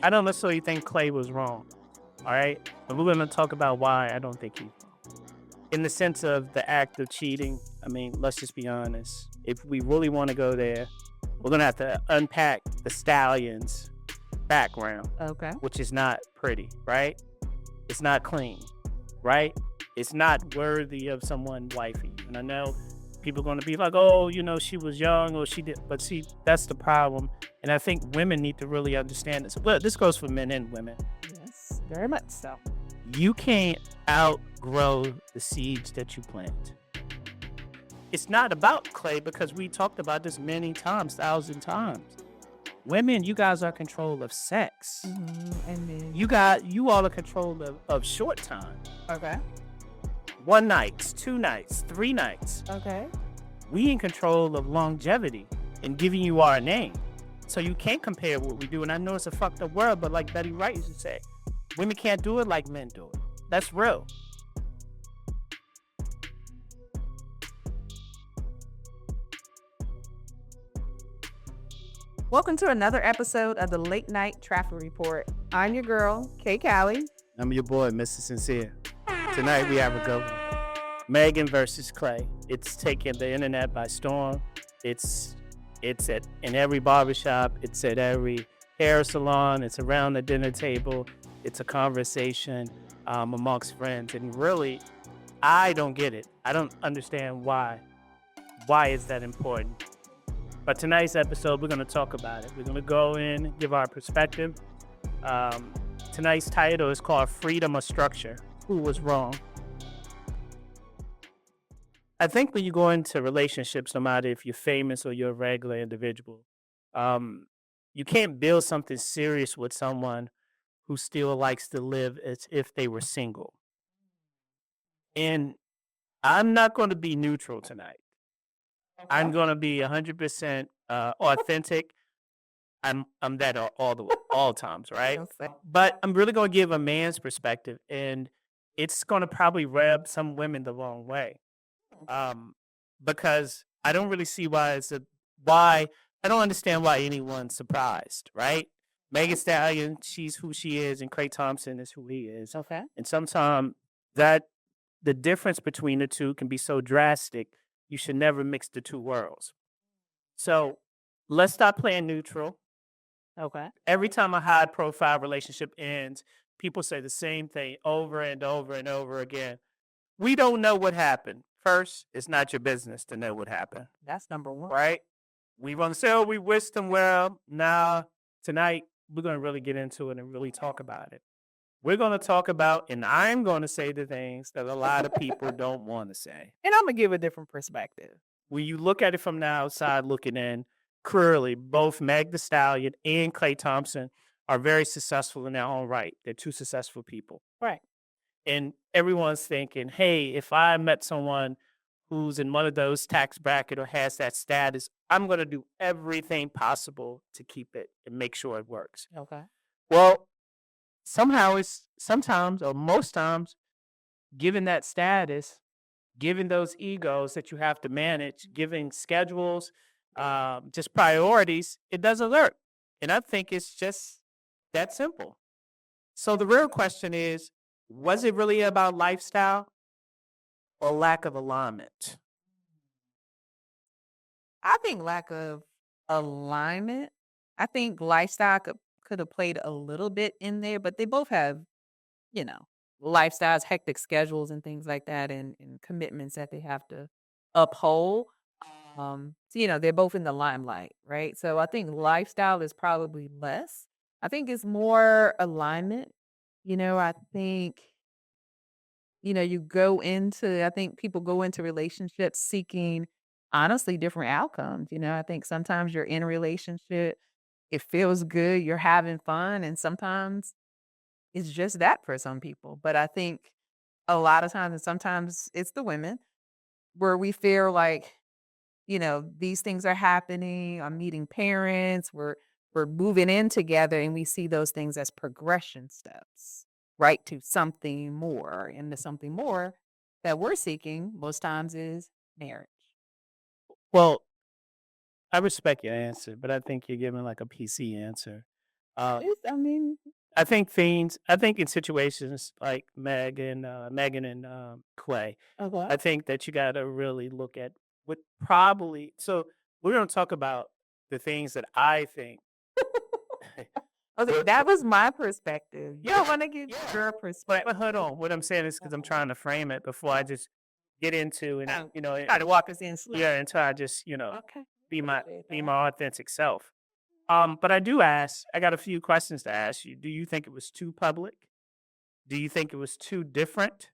I don't necessarily think Klay was wrong. All right. And we're going to talk about why I don't think he's wrong. In the sense of the act of cheating, I mean, let's just be honest. If we really want to go there, we're going to have to unpack the Stallion's background, Okay. which is not pretty, right? It's not clean, right? It's not worthy of someone wifey. And I know people are going to be like, oh, she was young or she did. But see, that's the problem. And I think women need to really understand this. Well, this goes for men and women. Yes, very much so. You can't outgrow the seeds that you plant. It's not about Klay because we talked about this many times, 1,000 times. Women, you guys are in control of sex. And then You all are control of short time. okay, 1 night, 2 nights, 3 nights. okay. We in control of longevity and giving you our name. So you can't compare what we do. And I know it's a fucked up world, but like Betty Wright used to say, women can't do it like men do it. That's real. Welcome to another episode of the Late Night Traffic Report. I'm your girl, Calli. I'm your boy, Mr. Sincere. Tonight we have a good one. Megan versus Klay. It's taking the internet by storm. It's in every barbershop. It's at every hair salon. It's around the dinner table. It's a conversation amongst friends. And really, I don't get it. I don't understand why. Why is that important? But tonight's episode, we're going to talk about it. We're going to go in, give our perspective. Tonight's title is called Freedom of Structure. Who was wrong? I think when you go into relationships, no matter if you're famous or you're a regular individual, you can't build something serious with someone who still likes to live as if they were single. And I'm not going to be neutral tonight. I'm going to be 100% authentic. I'm that all times, right? But I'm really going to give a man's perspective, and it's going to probably rub some women the wrong way. Because I don't really see why I don't understand why anyone's surprised, right? Megan Stallion, she's who she is, and Klay Thompson is who he is. Okay. And sometimes that the difference between the two can be so drastic, you should never mix the two worlds. So let's stop playing neutral. Okay. Every time a high profile relationship ends, people say the same thing over and over and over again. We don't know what happened. First, it's not your business to know what happened, That's number one. right? We want to say, oh, we wish them well. Now, tonight, we're going to really get into it and really talk about it. We're going to talk about, and I'm going to say the things that a lot of people don't want to say. And I'm gonna give a different perspective. When you look at it from the outside looking in, clearly, both Meg the Stallion and Klay Thompson are very successful in their own right. They're two successful people. Right. And everyone's thinking, hey, if I met someone who's in one of those tax bracket or has that status, I'm going to do everything possible to keep it and make sure it works. Okay. Well, sometimes or most times, given that status, given those egos that you have to manage, giving schedules, just priorities, it doesn't work. And I think it's just that simple. So the real question is, was it really about lifestyle or lack of alignment? I think lack of alignment. I think lifestyle could have played a little bit in there, but they both have, you know, lifestyles, hectic schedules and things like that and commitments that they have to uphold. So, they're both in the limelight, right? So I think lifestyle is probably less. I think it's more alignment. I think, I think people go into relationships seeking honestly different outcomes. I think sometimes you're in a relationship, it feels good, you're having fun, and sometimes it's just that for some people. But I think a lot of times, and sometimes it's the women, where we feel like, these things are happening. I'm meeting parents. We're moving in together, and we see those things as progression steps, right, to something more. And the something more that we're seeking most times is marriage. Well, I respect your answer, but I think you're giving like a PC answer. Uh, I mean, I think in situations like Megan and Clay, okay. I think that you got to really look at what probably. So we're going to talk about the things that I think. Okay, But, that was my perspective. You yeah, don't want to give yeah. your But perspective. hold on. What I'm saying is because I'm trying to frame it before I just get into and Try to walk us in slow. yeah, until I just Okay. be my Appreciate be that. my authentic self. But I got a few questions to ask you. Do you think it was too public? Do you think it was too different?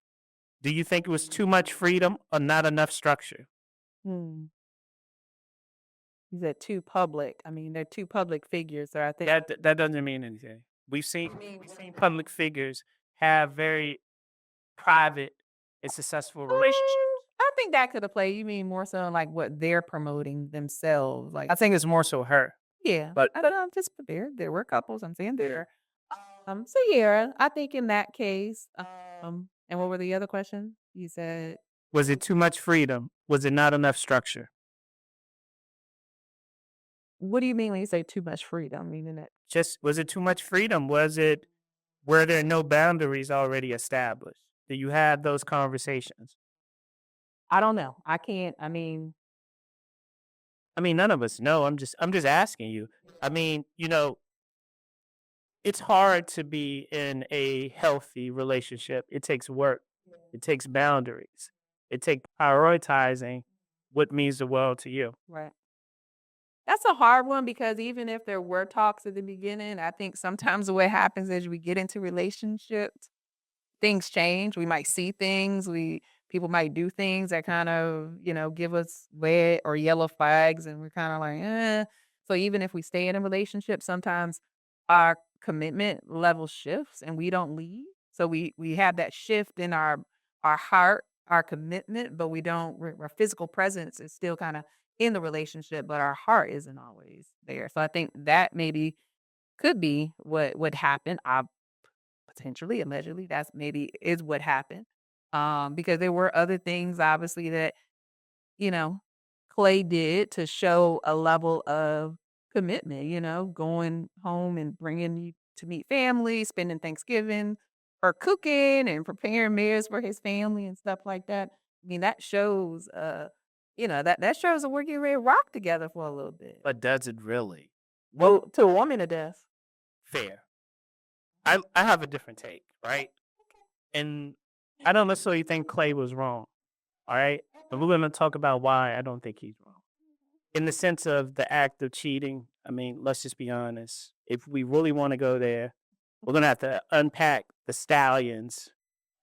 Do you think it was too much freedom or not enough structure? Hmm. You said too public. I mean, they're two public figures, so I think. That doesn't mean anything. We've seen public figures have very private and successful relationships. I think that could have played. You mean more so in like what they're promoting themselves, like I think it's more so her. yeah. But I don't know. Just there were couples. I'm saying there. So yeah, I think in that case, and what were the other questions? You said, was it too much freedom? Was it not enough structure? what do you mean when you say too much freedom? Meaning that Just was it too much freedom? Was it were there no boundaries already established? Do you have those conversations? I don't know. I can't. I mean, none of us know. I'm just asking you. I mean, it's hard to be in a healthy relationship. It takes work. It takes boundaries. It takes prioritizing what means the world to you. right. That's a hard one because even if there were talks at the beginning, I think sometimes what happens as we get into relationships, things change. We might see things. We People might do things that kind of, give us red or yellow flags, and we're kind of like, eh. So even if we stay in a relationship, sometimes our commitment level shifts and we don't leave. So we have that shift in our heart, our commitment, but we don't. Our physical presence is still kind of in the relationship, but our heart isn't always there. So I think that maybe could be what would happen. I potentially, allegedly, that's maybe is what happened. Because there were other things obviously that, you know, Clay did to show a level of commitment, going home and bringing you to meet family, spending Thanksgiving, or cooking and preparing meals for his family and stuff like that. I mean, that shows, that shows that we're getting ready to rock together for a little bit. But does it really? Well, to a woman, it does. Fair. I have a different take, right? And I don't necessarily think Clay was wrong. All right. But we're gonna talk about why I don't think he's wrong. In the sense of the act of cheating, I mean, let's just be honest. If we really want to go there, we're gonna have to unpack the Stallion's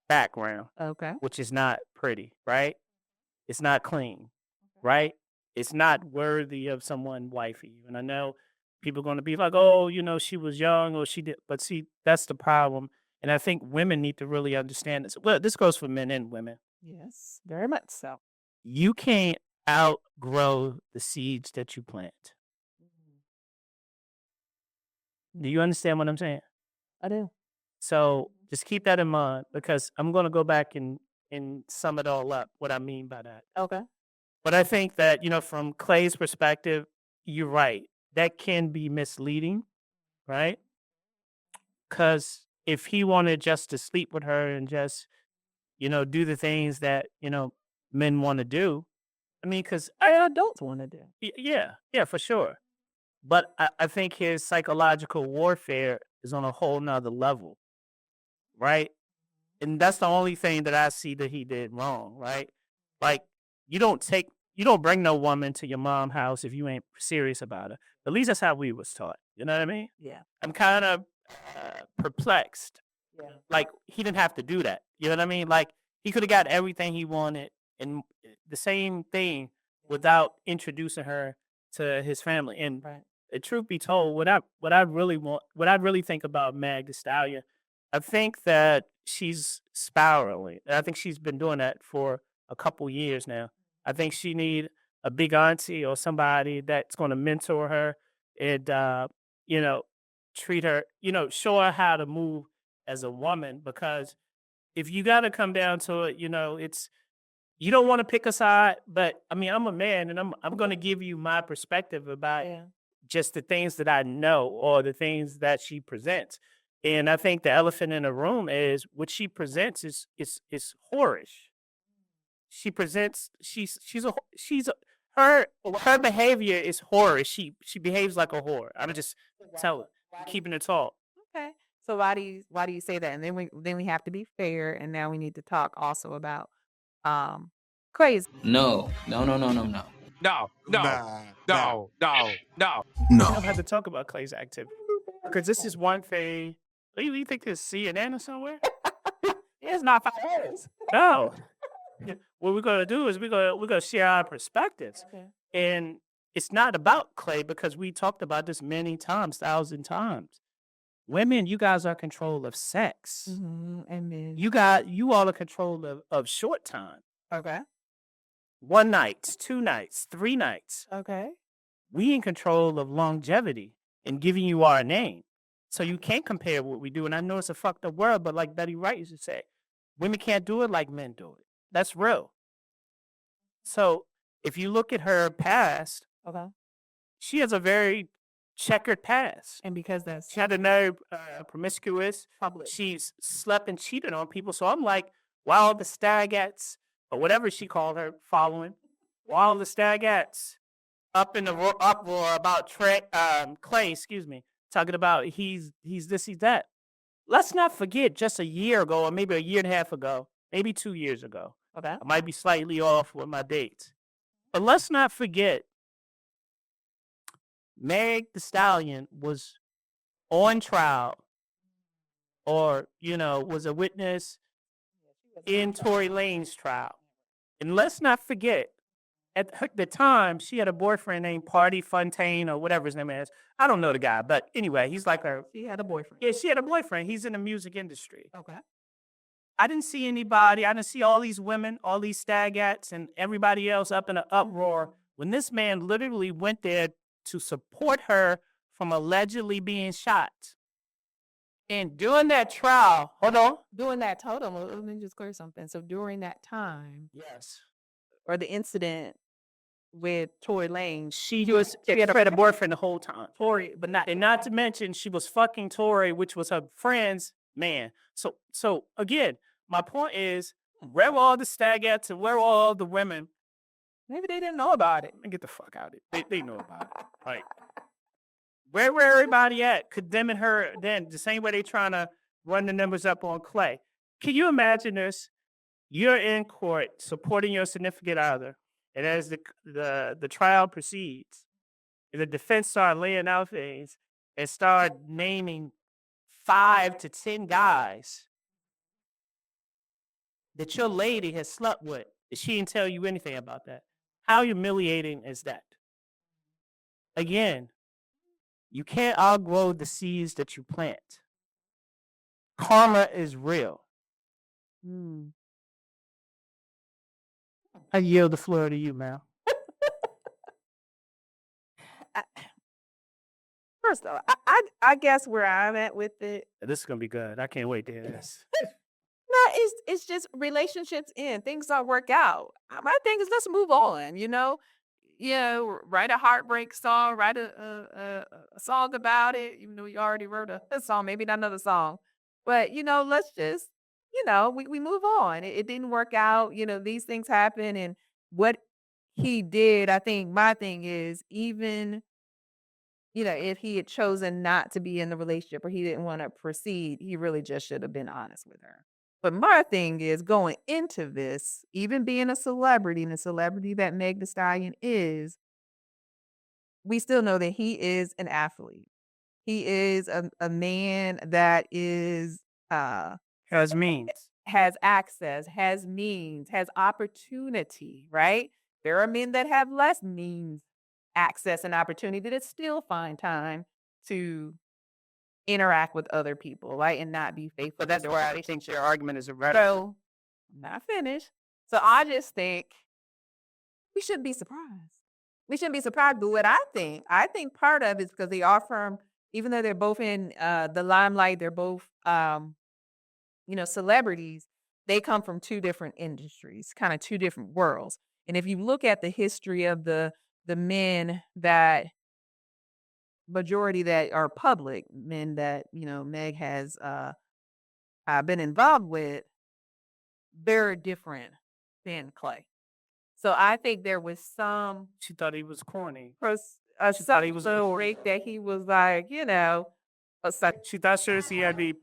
background, Okay. which is not pretty, right? It's not clean, right? It's not worthy of someone wifey. And I know people are going to be like, oh, she was young or she did. But see, that's the problem. And I think women need to really understand this. Well, this goes for men and women. Yes, very much so. You can't outgrow the seeds that you plant. Do you understand what I'm saying? I do. So just keep that in mind because I'm going to go back and sum it all up, what I mean by that. Okay. But I think that, from Clay's perspective, you're right. That can be misleading, right? Because if he wanted just to sleep with her and just, do the things that, men want to do, I mean, because, Adults want to do. yeah, yeah, for sure. But I think his psychological warfare is on a whole nother level, right? And that's the only thing that I see that he did wrong, right? Like you don't take you don't bring no woman to your mom house if you ain't serious about her. At least that's how we was taught. You know what I mean? Yeah. I'm kind of perplexed. Yeah. Like he didn't have to do that. You know what I mean? Like he could have got everything he wanted and the same thing without introducing her to his family. And Right. truth be told, what I really think about Mag the Stallion, I think that she's spiraling. And I think she's been doing that for a couple years now. I think she need a big auntie or somebody that's going to mentor her and you know treat her, show her how to move as a woman. Because if you got to come down to it, it's you don't want to pick a side, but I mean, I'm a man and I'm going to give you my perspective about Yeah. just the things that I know or the things that she presents. And I think the elephant in the room is what she presents is whorish. She presents she's a her behavior is whorish. She behaves like a whore. I'm just tell keeping it tall. Okay. So why do you say that? And then we have to be fair, and now we need to talk also about um crazy. No, no, no, no, no, no. No, no, Nah, nah. no, no, no. We No. don't have to talk about Clay's activity because this is one thing. You think this CNN or somewhere? It's not 5 hours. No. Yeah, what we're gonna do is we're gonna share our perspectives, Okay. and it's not about Clay because we talked about this many times, 1,000 times. Women, you guys are in control of sex. Amen. You all are control of short time. Okay. 1 night, 2 nights, 3 nights. Okay. We in control of longevity and giving you our name. So you can't compare what we do. And I know it's a fucked up world, but like Betty Wright used to say, women can't do it like men do it. That's real. So if you look at her past, Okay. she has a very checkered past. And because that's She had a very promiscuous. public. She's slept and cheated on people. So I'm like, while the Stagats, or whatever she called her following, while the Stagats up in the uproar about Clay, talking about he's this, he's that. Let's not forget just a year ago, or maybe a year and a half ago, maybe 2 years ago. Okay. I might be slightly off with my dates. But let's not forget, Meg the Stallion was on trial or, was a witness in Tory Lane's trial. And let's not forget, at the time, she had a boyfriend named Party Fontaine or whatever his name is. I don't know the guy, but anyway, he's like her. She had a boyfriend. Yeah, she had a boyfriend. He's in the music industry. Okay. I didn't see anybody. I didn't see all these women, all these Stagats, and everybody else up in an uproar when this man literally went there to support her from allegedly being shot. And during that trial, hold on. During that total, let me just clear something. So during that time, Yes. or the incident with Tory Lanez, She had a boyfriend the whole time. Tory, but not And not to mention, she was fucking Tory, which was her friend's man. So again, my point is, where were all the Stagats and where were all the women? maybe they didn't know about it. Man, get the fuck out of it. They know about it. Like, where were everybody at condemning her then? The same way they trying to run the numbers up on Clay. Can you imagine this? You're in court supporting your significant other, and as the trial proceeds, and the defense start laying out things and start naming 5 to 10 guys that your lady has slept with, and she didn't tell you anything about that. How humiliating is that? Again, you can't outgrow the seeds that you plant. Karma is real. I yield the floor to you, Mal. First of all, I guess where I'm at with it, This is gonna be good. I can't wait to hear this. no, it's just relationships end. Things don't work out. My thing is let's move on. Write a heartbreak song, write a song about it. Even though you already wrote a song, maybe not another song, but let's just we move on. It didn't work out. These things happen, and what he did, I think my thing is even if he had chosen not to be in the relationship or he didn't want to proceed, he really just should have been honest with her. But my thing is going into this, even being a celebrity and the celebrity that Meg Thee Stallion is, we still know that he is an athlete. He is a man that is Has means. has access, has means, has opportunity, right? There are men that have less means, access, and opportunity that still find time to interact with other people, right? And not be faithful. But that's where I think your argument is irrelevant. So, I'm not finished. So I just think we shouldn't be surprised. We shouldn't be surprised. But what I think part of it is because they are from, even though they're both in the limelight, they're both celebrities, they come from two different industries, kind of two different worlds. And if you look at the history of the men that majority that are public men that, Meg has been involved with, they're different than Clay. So I think there was some She thought he was corny. she thought he was rate that he was like, She thought he had to be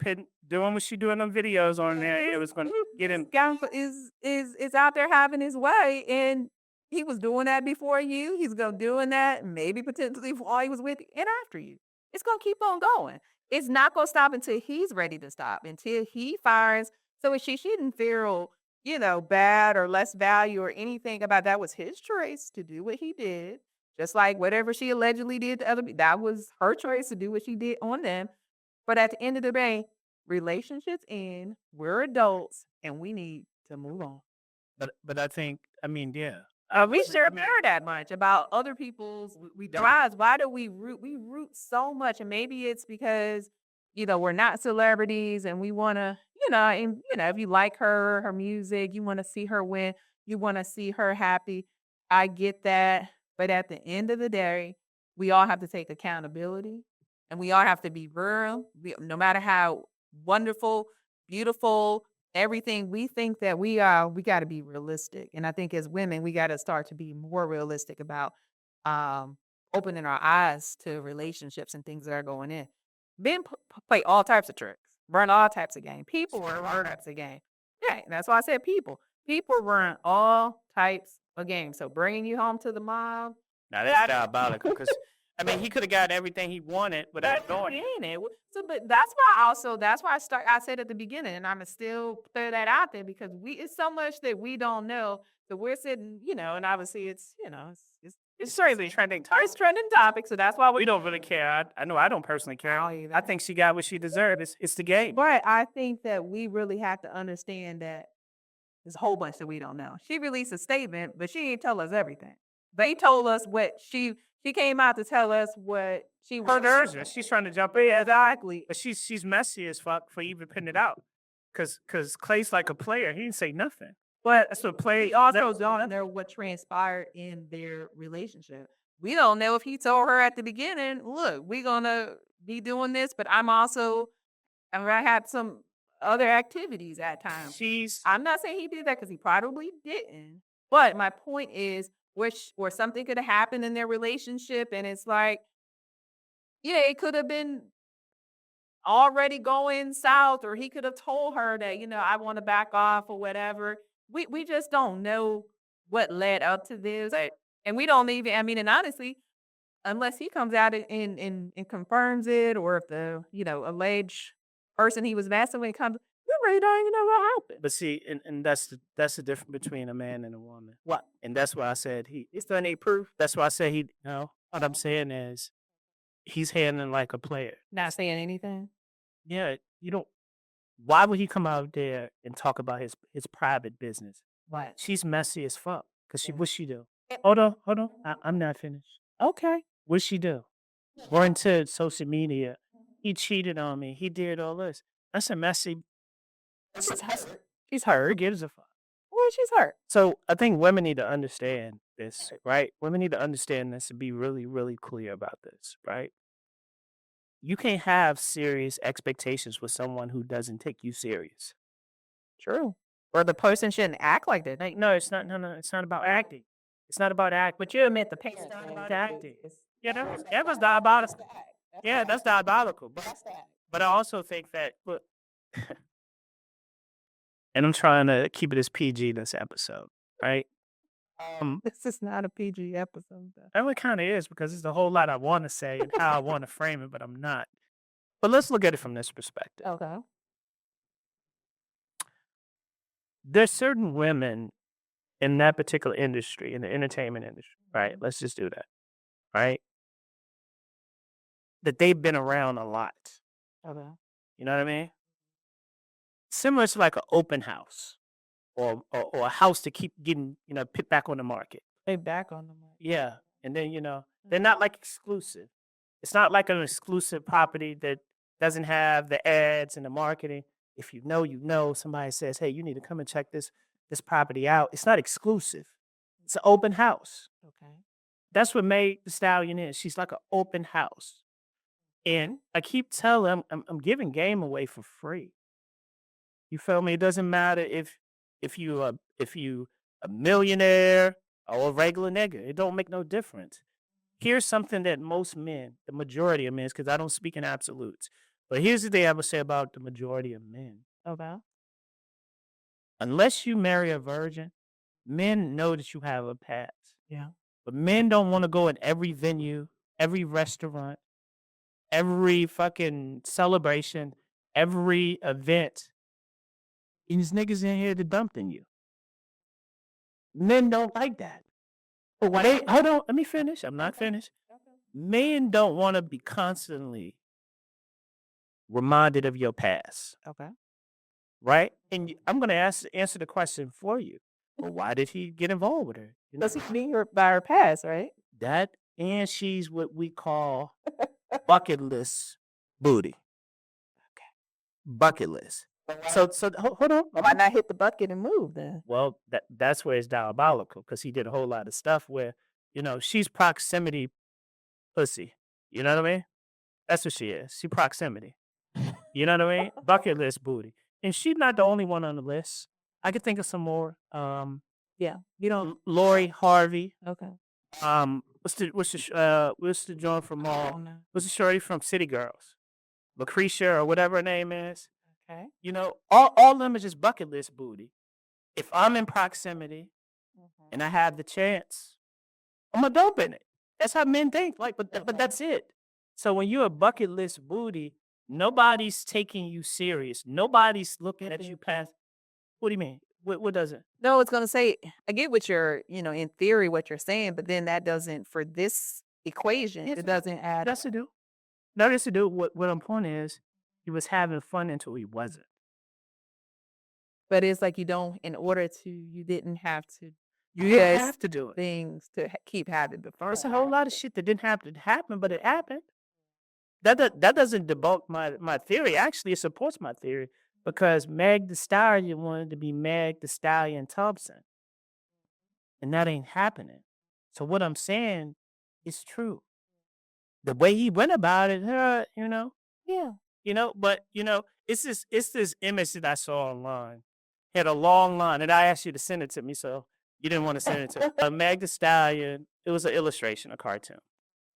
doing what she doing on videos on there. It was going to get him. guy is out there having his way, and he was doing that before you. He's gonna doing that maybe potentially while he was with you and after you. It's gonna keep on going. It's not gonna stop until he's ready to stop. Until he finds. So she shouldn't feel bad or less value or anything about that. Was his choice to do what he did. Just like whatever she allegedly did to other people, that was her choice to do what she did on them. But at the end of the day, relationships end. We're adults, and we need to move on. But I think, I mean, yeah. We shouldn't care that much about other people's lives. Why do we root? We root so much, and maybe it's because we're not celebrities, and we want to, and if you like her music, you want to see her win, you want to see her happy. I get that, but at the end of the day, we all have to take accountability, and we all have to be real. No matter how wonderful, beautiful, everything we think that we are, we got to be realistic. And I think as women, we got to start to be more realistic about um, opening our eyes to relationships and things that are going in. Men play all types of tricks, run all types of game. People run all types of game. Yeah, that's why I said people. People run all types of games. So bringing you home to the mob. Now that's diabolical because, I mean, he could have got everything he wanted without doing it. So, but that's why I said at the beginning, and I'm gonna still throw that out there because it's so much that we don't know. So we're sitting, and obviously it's certainly trending topic. it's trending topic. So that's why We don't really care. I know I don't personally care. I think she got what she deserved. It's the game. But I think that we really have to understand that there's a whole bunch that we don't know. She released a statement, but she ain't tell us everything. They told us what she came out to tell us what she Her version. She's trying to jump in. exactly. But she's messy as fuck for even putting it out. Cause Clay's like a player. He didn't say nothing. But that's what play. Also don't know what transpired in their relationship. We don't know if he told her at the beginning, look, we're gonna be doing this, but I had some other activities at times. I'm not saying he did that because he probably didn't. But my point is, where something could have happened in their relationship, and it's like, yeah, it could have been already going south, or he could have told her that, I want to back off or whatever. We just don't know what led up to this. And we don't even, I mean, and honestly, unless he comes out and confirms it, or if the, alleged person he was messing with comes, we really don't even know what happened. But see, and that's the difference between a man and a woman. What? And that's why I said It's still need proof. that's why I said he no. What I'm saying is he's handling like a player. Not saying anything. Yeah, you don't why would he come out there and talk about his private business? What? She's messy as fuck. Cause Yeah. what's she do? Yeah. Hold on. I'm not finished. Okay. What'd she do? We're into social media. He cheated on me. He did all this. That's a messy. She's hurt. She's hurt. Who gives a fuck? Well, she's hurt. So I think women need to understand this, right? Women need to understand this and be really, really clear about this, right? You can't have serious expectations with someone who doesn't take you serious. True. Or the person shouldn't act like that. Like, no, it's not. No, it's not about acting. It's not about acting. But you admit the parents It's not don't about act. acting. Yeah, that was diabolical. Yeah, that's diabolical. But I also think that look, and I'm trying to keep it as PG this episode, right? This is not a PG episode, though. That one kind of is because there's a whole lot I want to say and how I want to frame it, but I'm not. But let's look at it from this perspective. Okay. There's certain women in that particular industry, in the entertainment industry, right? Let's just do that, right? That they've been around a lot. Okay. You know what I mean? Similar to like an open house or a house to keep getting, put back on the market. They back on the market. Yeah. And then, they're not like exclusive. It's not like an exclusive property that doesn't have the ads and the marketing. If you know, somebody says, hey, you need to come and check this property out. It's not exclusive. It's an open house. Okay. That's what made the Stallion is. She's like an open house. And I keep telling I'm giving game away for free. You feel me? It doesn't matter if you a millionaire or a regular nigga. It don't make no difference. Here's something that most men, the majority of men, because I don't speak in absolutes, but here's the thing I would say about the majority of men. Okay. Unless you marry a virgin, men know that you have a past. Yeah. But men don't want to go in every venue, every restaurant, every fucking celebration, every event. And these niggas in here to dumping you. Men don't like that. But why they hold on, let me finish. I'm not finished. Men don't want to be constantly reminded of your past, Okay. right? And I'm gonna answer the question for you. Well, why did he get involved with her? You know, Does he mean her by her past, right? that and she's what we call bucket list booty. Bucket list. So hold on. Why not hit the bucket and move then? Well, that's where it's diabolical because he did a whole lot of stuff where, she's proximity pussy. You know what I mean? That's what she is. She proximity. You know what I mean? Bucket list booty. And she's not the only one on the list. I could think of some more. Yeah. Lori Harvey. Okay. What's the joint from I don't know. what's the shorty from City Girls? Lucretia or whatever her name is. Okay. All them is just bucket list booty. If I'm in proximity and I have the chance, I'm a dump in it. That's how men think. Like, but that's it. So when you're a bucket list booty, nobody's taking you serious. Nobody's looking at you past. What do you mean? What does it? No, it's gonna say I get what you're, in theory what you're saying, but then that doesn't for this equation, Yes, it doesn't add That's to do. Notice to do. What I'm pointing is, he was having fun until he wasn't. but it's like you didn't have to You didn't have to do it. things to keep having before. It's a whole lot of shit that didn't have to happen, but it happened. That doesn't debunk my theory. Actually, it supports my theory because Meg the Stallion wanted to be Meg the Stallion Thompson, and that ain't happening. So what I'm saying is true. The way he went about it, Yeah. But it's this image that I saw online. Had a long line, and I asked you to send it to me, so you didn't want to send it to me. Meg the Stallion. It was an illustration, a cartoon.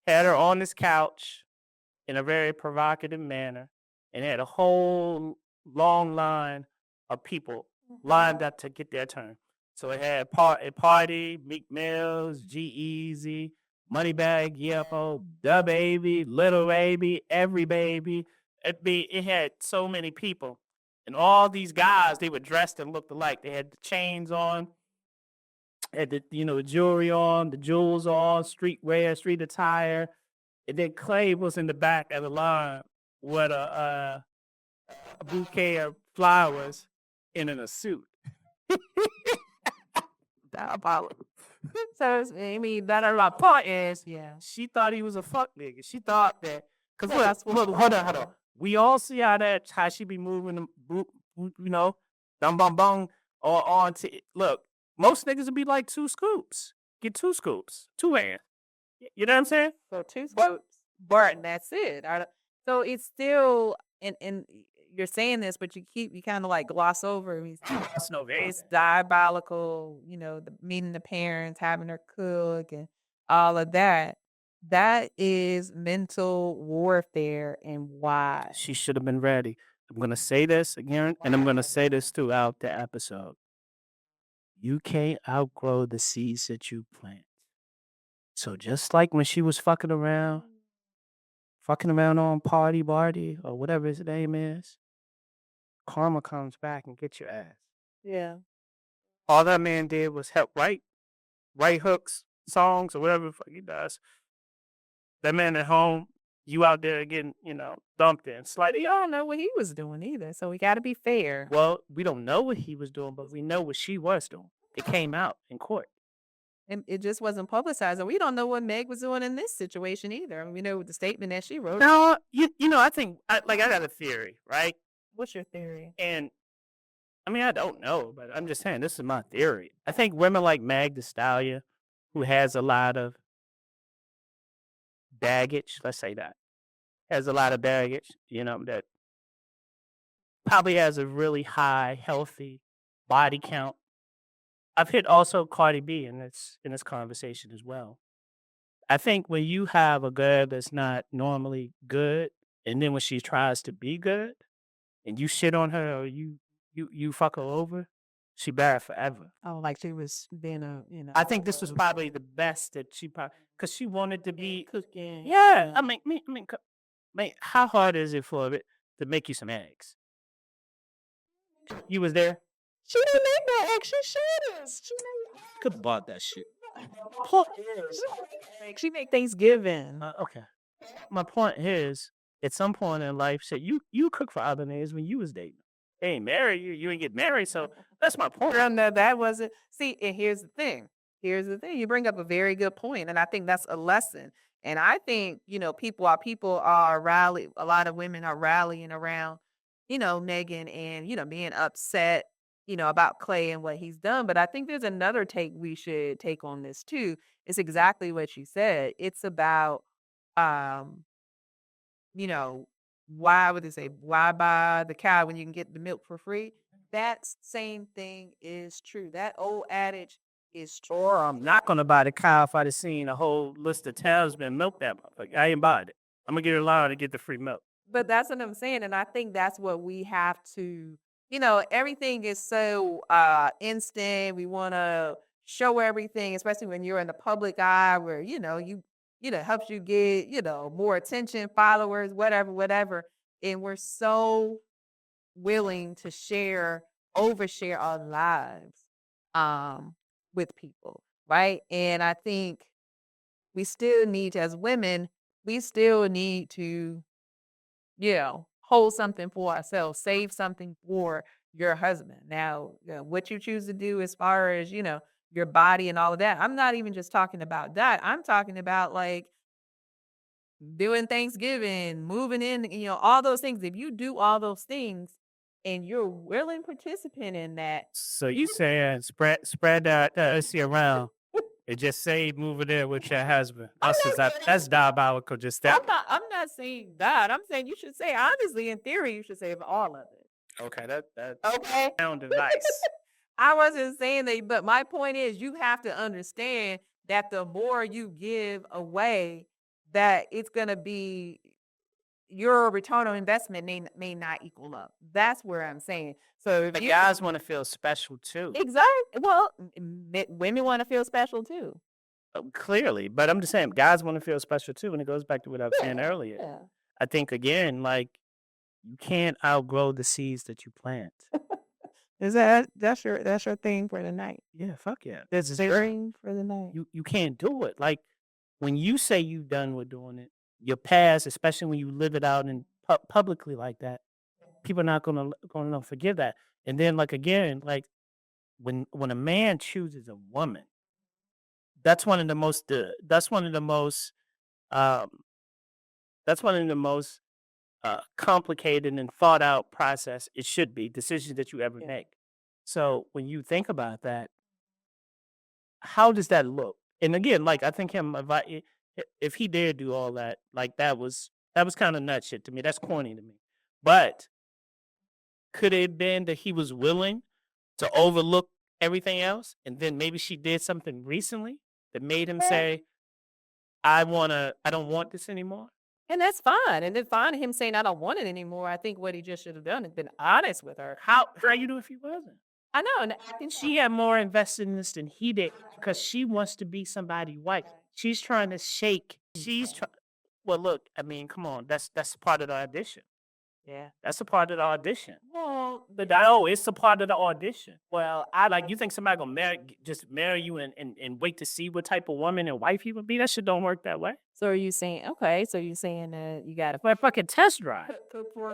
Had her on this couch in a very provocative manner, and had a whole long line of people lined up to get their turn. So it had a party, Meek Mills, G-Eazy, Moneybag, Yeppo, Da Baby, Little Baby, Every Baby. It had so many people. And all these guys, they were dressed and looked alike. They had the chains on, had the jewelry on, the jewels on, streetwear, street attire. And then Klay was in the back of the line with a bouquet of flowers and in a suit. Diabolical. So that my point is, Yeah. she thought he was a fuck nigga. She thought that because Yeah, that's look, hold on. We all see how she be moving them, dum bum bum or on to look. Most niggas would be like 2 scoops. Get 2 scoops, 2 hands. You know what I'm saying? So 2 scoops, but that's it. So it's still and you're saying this, but you kind of like gloss over. That's no It's diabolical, meeting the parents, having her cook, and all of that. That is mental warfare, and why? She should have been ready. I'm gonna say this again, and I'm gonna say this throughout the episode. You can't outgrow the seeds that you plant. So just like when she was fucking around on Party Barty or whatever his name is, karma comes back and gets your ass. Yeah. All that man did was help write hooks, songs, or whatever the fuck he does. That man at home, you out there getting, dumped in. Slightly. You don't know what he was doing either, so we got to be fair. Well, we don't know what he was doing, but we know what she was doing. It came out in court. And it just wasn't publicized. And we don't know what Meg was doing in this situation either. I mean, we know the statement that she wrote. No, I think I got a theory, right? What's your theory? And I don't know, but I'm just saying this is my theory. I think women like Meg the Stallion, who has a lot of baggage, let's say that, has a lot of baggage, that probably has a really high, healthy body count. I've hit also Cardi B in this conversation as well. I think when you have a girl that's not normally good, and then when she tries to be good, and you shit on her or you fuck her over, she bad forever. Oh, like she was being I think this was probably the best that she probably because she wanted to be. cooking. Yeah, I mean, how hard is it for it to make you some eggs? You was there. She didn't make no egg. She showed us. She Could bought that shit. Point she make Thanksgiving. okay. My point is, at some point in life, say you cook for other niggas when you was dating. They ain't married you. You ain't get married, so that's my point. Girl, no, that wasn't. See, and here's the thing. Here's the thing. You bring up a very good point, and I think that's a lesson. And I think people are rally. A lot of women are rallying around, Megan, and being upset, about Clay and what he's done. But I think there's another take we should take on this too. It's exactly what you said. It's about, um, you know, why would they say why buy the cow when you can get the milk for free? That same thing is true. That old adage is true. Or I'm not gonna buy the cow if I'd have seen a whole list of townsmen milk that motherfucker. I ain't buying it. I'm gonna get a line to get the free milk. But that's what I'm saying. And I think that's what we have to, everything is so instant. We want to show everything, especially when you're in the public eye where, helps you get, more attention, followers, whatever. And we're so willing to overshare our lives with people, right? And I think we still need to, as women, we still need to, hold something for ourselves, save something for your husband. Now, what you choose to do as far as, your body and all of that, I'm not even just talking about that. I'm talking about like doing Thanksgiving, moving in, all those things. If you do all those things and you're a willing participant in that, So you saying spread that pussy around and just say moving in with your husband. That's diabolical. Just that. I'm not saying that. I'm saying you should say, honestly, in theory, you should say all of it. Okay, that Okay. sounded nice. I wasn't saying that, but my point is you have to understand that the more you give away, that it's gonna be your return on investment may not equal up. That's where I'm saying. So if But you guys want to feel special too. exactly, well, women want to feel special too. Clearly, but I'm just saying, guys want to feel special too, and it goes back to what I was saying earlier. Yeah. I think again, like you can't outgrow the seeds that you plant. Is that's your thing for the night? Yeah, fuck yeah. There's a Dream for the night. you can't do it. Like when you say you done with doing it, your past, especially when you live it out in publicly like that, people are not gonna forgive that. And then like again, like when a man chooses a woman, that's one of the most um that's one of the most complicated and thought out process. It should be decisions that you ever Yeah. make. So when you think about that, how does that look? And again, like I think if he did do all that, like that was kind of nut shit to me. That's corny to me. But could it have been that he was willing to overlook everything else, and then maybe she did something recently that made him say, I don't want this anymore. And that's fine. And then fine him saying I don't want it anymore. I think what he just should have done is been honest with her. How you do if he wasn't? I know. And I think She had more invested in this than he did because she wants to be somebody's wife. She's trying to shake. Well, look, I mean, come on. That's part of the audition. yeah. That's a part of the audition. Well, No, it's a part of the audition. Well, you think somebody gonna just marry you and wait to see what type of woman and wife he would be? That shit don't work that way. so are you saying okay? So you're saying that you got to Like fucking test drive. cook for,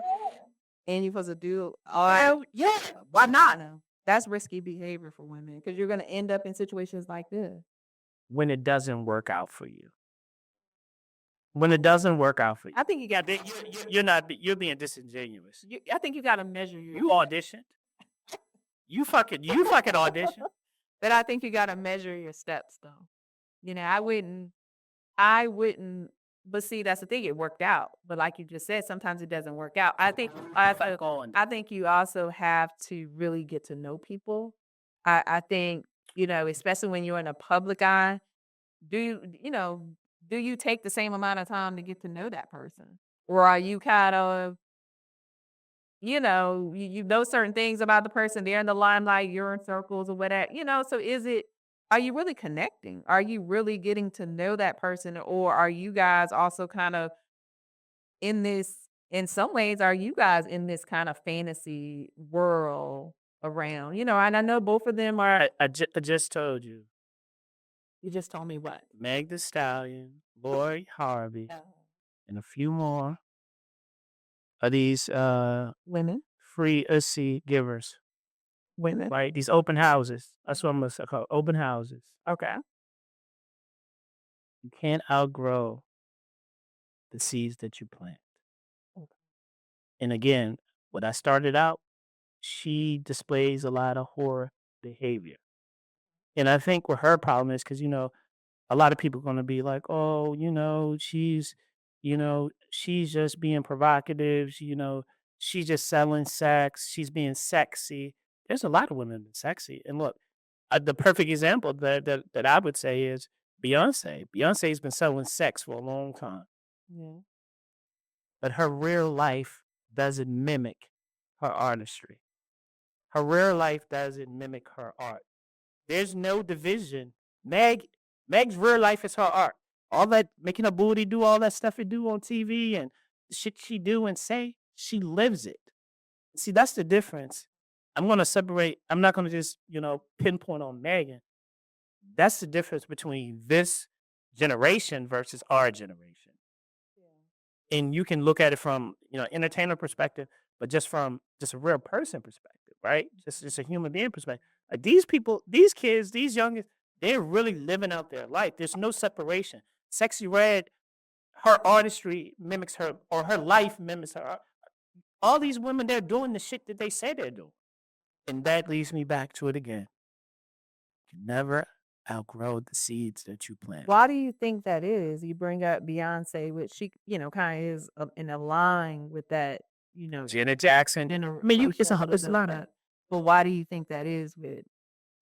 and you're supposed to do all right? Yeah, why not? No, that's risky behavior for women because you're going to end up in situations like this. When it doesn't work out for you. When it doesn't work out for you. I think You're being disingenuous. I think you got to measure your. You auditioned. You fucking auditioned. But I think you got to measure your steps though. I wouldn't But see, that's the thing. It worked out. But like you just said, sometimes it doesn't work out. I think you also have to really get to know people. I think, especially when you're in a public eye, do do you take the same amount of time to get to know that person? Or are you kind of, you know certain things about the person, they're in the limelight, you're in circles or whatever, so are you really connecting? Are you really getting to know that person? Or are you guys also kind of in some ways, are you guys in this kind of fantasy world around, and I know both of them are. I just told you. You just told me what? Meg the Stallion, Lori Harvey, and a few more of these Women? free ussy givers, Women. right? These open houses. That's what I'm gonna call open houses. Okay. You can't outgrow the seeds that you plant. And again, when I started out, she displays a lot of horror behavior. And I think what her problem is, because a lot of people going to be like, oh, she's just being provocative. She's just selling sex. She's being sexy. There's a lot of women that's sexy. And look, the perfect example that I would say is Beyonce. Beyonce's been selling sex for a long time, Yeah. but her real life doesn't mimic her artistry. Her real life doesn't mimic her art. There's no division. Meg's real life is her art. All that making her booty do all that stuff it do on TV and the shit she do and say, she lives it. See, that's the difference. I'm gonna separate. I'm not gonna just pinpoint on Megan. That's the difference between this generation versus our generation. And you can look at it from entertainer perspective, but just from just a real person perspective, right? Just a human being perspective. Like these people, these kids, these youngest, they're really living out their life. There's no separation. Sexy Red, her artistry mimics her, or her life mimics her. All these women, they're doing the shit that they say they're doing, and that leads me back to it again. You never outgrow the seeds that you plant. Why do you think that is? You bring up Beyonce, which she, kind of is in a line with that, Janet Jackson. I mean, it's a lot of. But why do you think that is with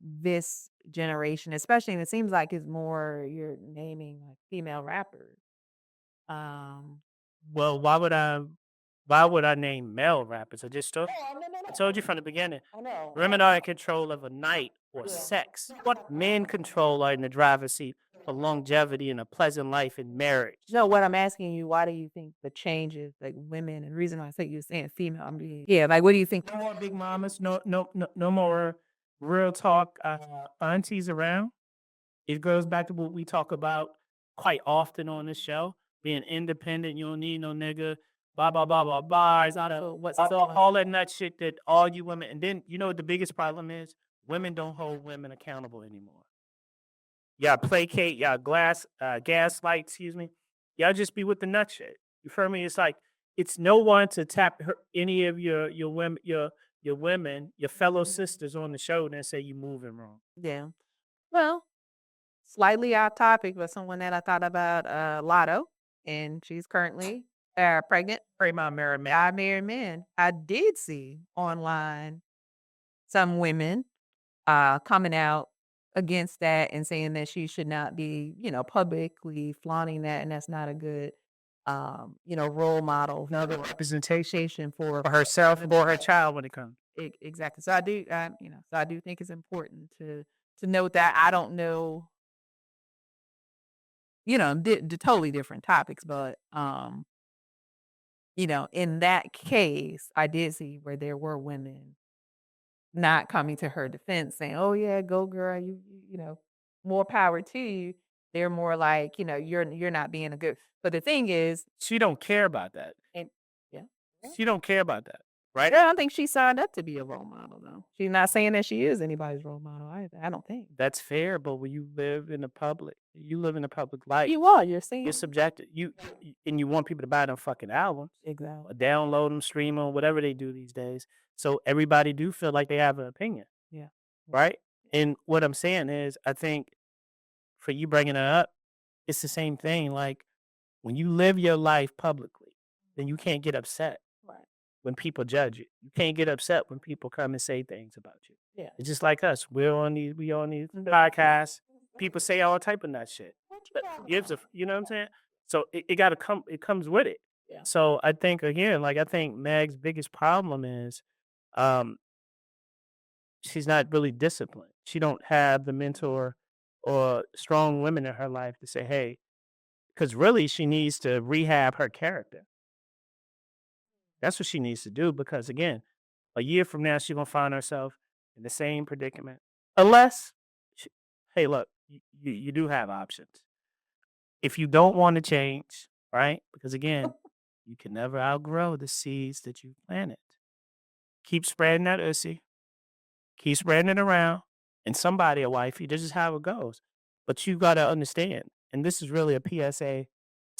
this generation, especially? And it seems like it's more you're naming like female rappers. Well, why would I name male rappers? I told you from the beginning. I know. Women are in control of a night or sex. What men control are in the driver's seat for longevity and a pleasant life in marriage. No, what I'm asking you, why do you think the changes, like women, and the reason why I say you're saying female, like, what do you think? No more big mamas. No more real talk aunties around. It goes back to what we talk about quite often on this show. Being independent, you don't need no nigga. Blah blah blah blah blah. It's out of all that nut shit that all you women. And then what the biggest problem is? Women don't hold women accountable anymore. Y'all placate, y'all gaslight. Excuse me. Y'all just be with the nut shit. You feel me? It's like it's no one to tap any of your women, your fellow sisters on the shoulder and say you moving wrong. Yeah. Well, slightly off topic, but someone that I thought about, Lotto, and she's currently pregnant. Pray my married man. I married men. I did see online some women coming out against that and saying that she should not be, publicly flaunting that, and that's not a good, role model, Another representation for herself or her child when it comes. Exactly. So I do, so I do think it's important to note that. I don't know, totally different topics, but in that case, I did see where there were women not coming to her defense saying, "Oh yeah, go girl, more power to you." They're more like, you're not being a good. But the thing is, she don't care about that. And yeah, she don't care about that, right? I don't think she signed up to be a role model though. She's not saying that she is anybody's role model either. I don't think that's fair. But when you live in the public, life. You are. You're saying you're subjected. And you want people to buy them fucking albums, exactly, or download them, stream them, whatever they do these days. So everybody do feel like they have an opinion. Yeah. Right. And what I'm saying is, I think for you bringing it up, it's the same thing. Like When you live your life publicly, then you can't get upset Right. when people judge you. You can't get upset when people come and say things about you. Yeah. It's just like us. We on these podcasts. People say all type of nut shit. But gives a, you know what I'm saying? So it gotta come. It comes with it. Yeah. So I think again, like I think Meg's biggest problem is, um, she's not really disciplined. She don't have the mentor or strong women in her life to say, hey, because really she needs to rehab her character. That's what she needs to do because again, a year from now she's gonna find herself in the same predicament. Unless, she, hey, look, you do have options. If you don't want to change, right? Because again, you can never outgrow the seeds that you planted. Keep spreading that ussy. Keep spreading it around, and somebody a wifey. This is how it goes. But you got to understand, and this is really a PSA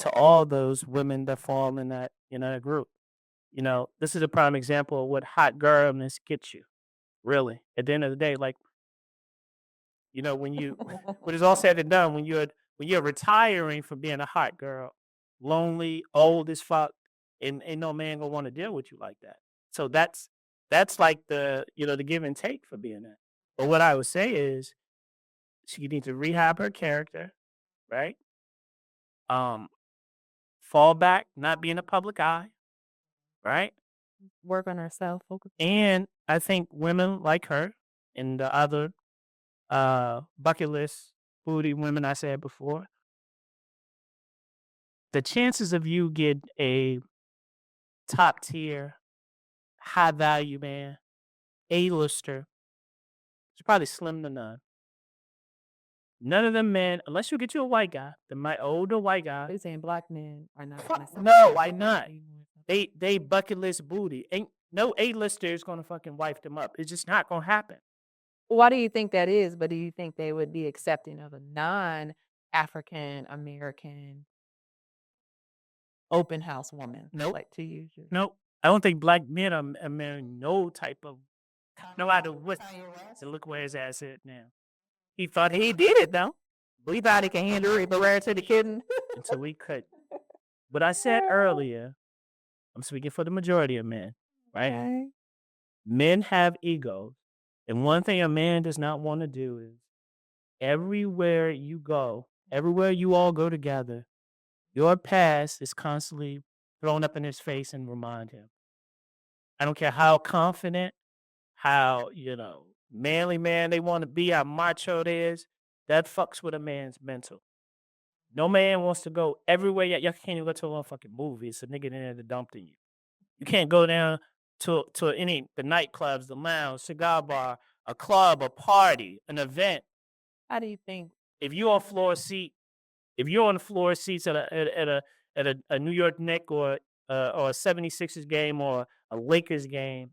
to all those women that fall in that group. You know, this is a prime example of what hot girlness gets you. Really, at the end of the day, like when when it's all said and done, when you're retiring from being a hot girl, lonely, old as fuck, and ain't no man gonna want to deal with you like that. So that's like the give and take for being that. But what I would say is she needs to rehab her character, right? Um, fall back, not be in the public eye, right? Work on herself. Focus. And I think women like her and the other bucket list booty women I said before, the chances of you get a top tier, high value man, A-lister, it's probably slim to none. None of them men, unless you get you a white guy, the older white guy. They're saying black men are not gonna say No, why not? They bucket list booty. Ain't no A-lister is gonna fucking wife them up. It's just not gonna happen. Why do you think that is? But do you think they would be accepting of a non-African American open house woman? Nope. Like to use your Nope. I don't think black men are marrying no type of, no matter what. So look where his ass is now. He thought he did it though. we thought he can handle it, but rare to the kitten. Until we could. But I said earlier, I'm speaking for the majority of men, right? Okay. Men have egos. And one thing a man does not want to do is everywhere you go, everywhere you all go together, your past is constantly thrown up in his face and remind him. I don't care how confident, how, manly man they want to be, how macho it is, that fucks with a man's mental. No man wants to go everywhere. Y'all can't even go to a fucking movie. It's a nigga in there that dumped in you. You can't go down to the nightclubs, the lounge, cigar bar, a club, a party, an event. How do you think? If you're on the floor seats at a New York Knicks or a 76ers game or a Lakers game,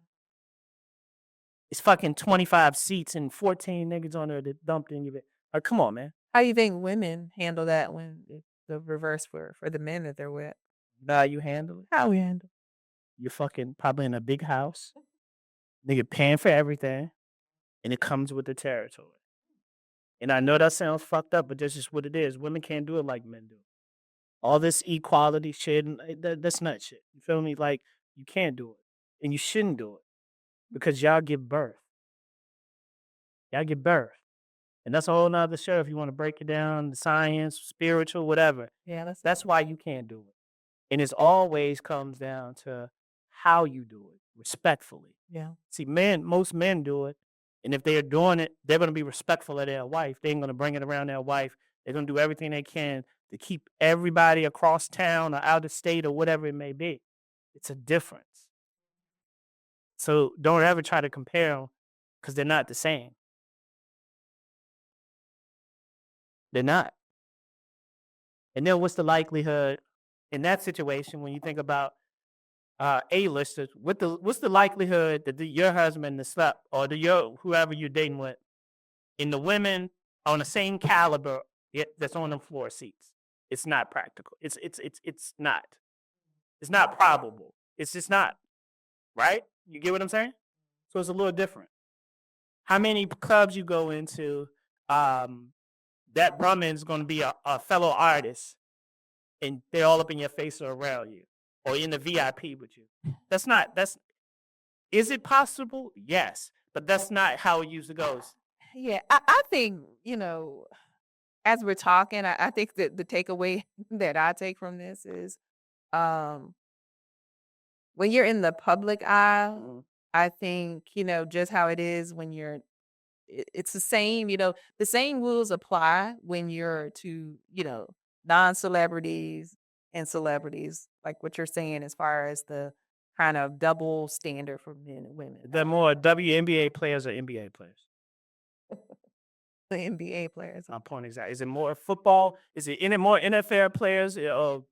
it's fucking 25 seats and 14 niggas on there that dumped in you. Like, come on, man. How do you think women handle that when it's the reverse for the men that they're with? How you handle it? How we handle? You're fucking probably in a big house. Nigga paying for everything. And it comes with the territory. And I know that sounds fucked up, but that's just what it is. Women can't do it like men do. All this equality shit, that's not shit. You feel me? Like, you can't do it. And you shouldn't do it. Because y'all give birth. Y'all give birth. And that's a whole nother show if you want to break it down, the science, spiritual, whatever. Yeah, That's why you can't do it. And it always comes down to how you do it, respectfully. Yeah. See, most men do it. And if they're doing it, they're going to be respectful of their wife. They ain't going to bring it around their wife. They're going to do everything they can to keep everybody across town or out of state or whatever it may be. It's a difference. So don't ever try to compare them because they're not the same. They're not. And then what's the likelihood in that situation when you think about A-listers? What's the likelihood that your husband is slept or whoever you're dating with, and the women on the same caliber that's on them floor seats? It's not practical. It's not. It's not probable. It's just not. Right? You get what I'm saying? So it's a little different. How many clubs you go into? That Brumman's going to be a fellow artist, and they're all up in your face or around you or in the VIP with you. Is it possible? Yes, but that's not how it usually goes. Yeah, I think, as we're talking, I think that the takeaway that I take from this is um when you're in the public eye, I think, just how it is when it's the same, the same rules apply when you're to, non-celebrities and celebrities, like what you're saying as far as the kind of double standard for men and women. The more WNBA players or NBA players? The NBA players. My point exactly. Is it more football? Is it any more NFL players or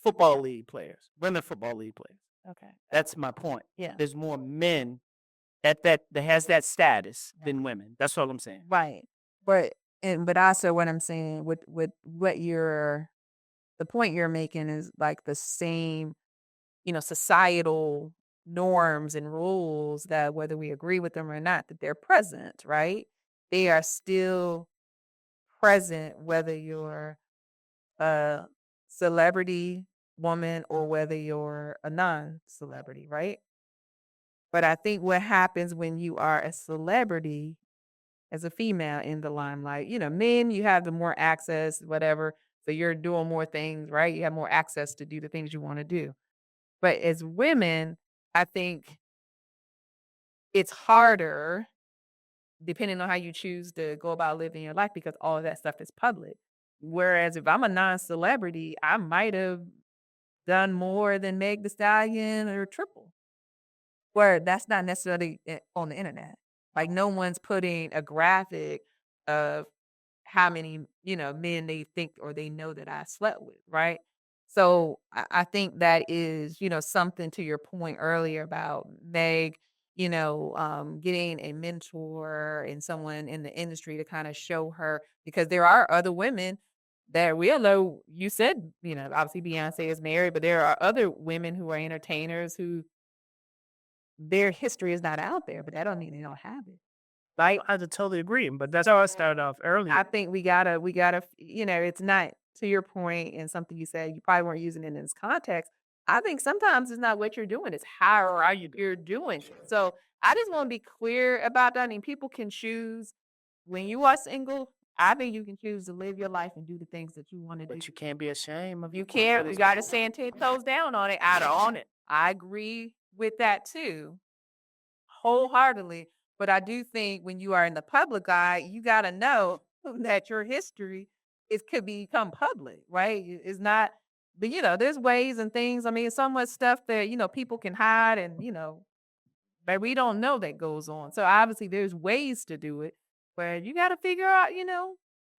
football league players? Women football league players. Okay. That's my point. Yeah. There's more men that has that status than women. That's all I'm saying. Right. But also what I'm saying with what the point you're making is like the same, societal norms and rules that whether we agree with them or not, that they're present, right? They are still present whether you're a celebrity woman or whether you're a non-celebrity, right? But I think what happens when you are a celebrity as a female in the limelight, men, you have the more access, whatever. So you're doing more things, right? You have more access to do the things you want to do. But as women, I think it's harder depending on how you choose to go about living your life because all of that stuff is public. Whereas if I'm a non-celebrity, I might have done more than Meg the Stallion or Triple. Where that's not necessarily on the internet. Like no one's putting a graphic of how many, men they think or they know that I slept with, right? So I think that is, something to your point earlier about Meg, getting a mentor and someone in the industry to kind of show her because there are other women that we all know. You said, obviously Beyonce is married, but there are other women who are entertainers who their history is not out there, but that don't mean they don't have it. Right? I totally agree, but that's how I started off earlier. I think we gotta, it's not to your point and something you said, you probably weren't using it in this context. I think sometimes it's not what you're doing, it's how are you're doing it. So I just want to be clear about that. I mean, people can choose when you are single. I think you can choose to live your life and do the things that you want to do. But you can't be ashamed of You can't. You got to stand 10 toes down on it. On it. I agree with that too, wholeheartedly. But I do think when you are in the public eye, you got to know that your history could become public, right? It's not. But there's ways and things. I mean, so much stuff that people can hide, and but we don't know that goes on. So obviously, there's ways to do it, but you got to figure out,